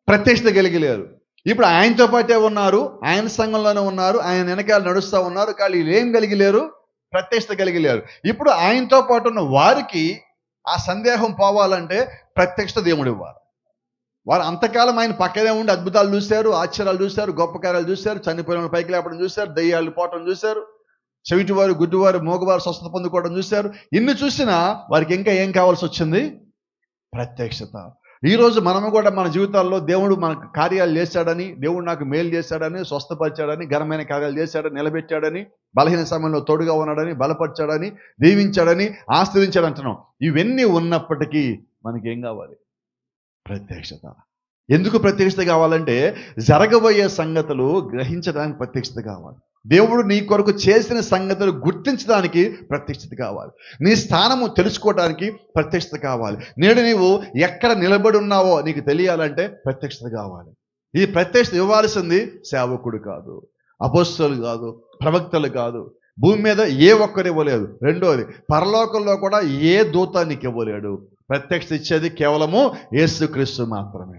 ప్రత్యక్షత కలిగి లేరు. ఇప్పుడు ఆయనతో పాటే ఉన్నారు, ఆయన సంఘంలోనే ఉన్నారు, ఆయన వెనకాల నడుస్తూ ఉన్నారు, కానీ వీళ్ళు ఏం కలిగి లేరు? ప్రత్యక్షత కలిగి లేరు. ఇప్పుడు ఆయనతో పాటు ఉన్న వారికి ఆ సందేహం పోవాలంటే ప్రత్యక్షత దేవుడు ఇవ్వాలి. వారు అంతకాలం ఆయన పక్కనే ఉండి అద్భుతాలు చూశారు, ఆశ్చర్యాలు చూశారు, గొప్ప కార్యాలు చూశారు, చనిపోయిన వాళ్ళని పైకి లేపడం చూశారు, దయ్యాలు పోవటం చూశారు, చెవిటివారు, గుడ్డివారు, మోగవారు స్వస్థత పొందుకోవడం చూశారు. ఇన్ని చూసినా వారికి ఇంకా ఏం కావాల్సి వచ్చింది? ప్రత్యక్షత. ఈరోజు మనము కూడా మన జీవితాల్లో దేవుడు మనకు కార్యాలు చేశాడని, దేవుడు నాకు మేలు చేశాడని, స్వస్థపరిచాడని, ఘనమైన కార్యాలు చేశాడని, నిలబెట్టాడని, బలహీన సమయంలో తోడుగా ఉన్నాడని, బలపరిచాడని, దీవించాడని, ఆశీర్వదించాడు అంటున్నాం. ఇవన్నీ ఉన్నప్పటికీ మనకేం కావాలి? ప్రత్యక్షత. ఎందుకు ప్రత్యక్షత కావాలంటే జరగబోయే సంగతులు గ్రహించడానికి ప్రత్యక్షత కావాలి. దేవుడు నీ కొరకు చేసిన సంగతులు గుర్తించడానికి ప్రత్యక్షత కావాలి. నీ స్థానము తెలుసుకోవడానికి ప్రత్యక్షత కావాలి. నేడు నీవు ఎక్కడ నిలబడి ఉన్నావో నీకు తెలియాలంటే ప్రత్యక్షత కావాలి. ఈ ప్రత్యక్షత ఇవ్వాల్సింది సేవకుడు కాదు, అపోస్తలులు కాదు, ప్రవక్తలు కాదు, భూమి మీద ఏ ఒక్కరు ఇవ్వలేదు. రెండోది, పరలోకంలో కూడా ఏ దూత నీకు ఇవ్వలేడు. ప్రత్యక్షత ఇచ్చేది కేవలము యేసుక్రీస్తు మాత్రమే.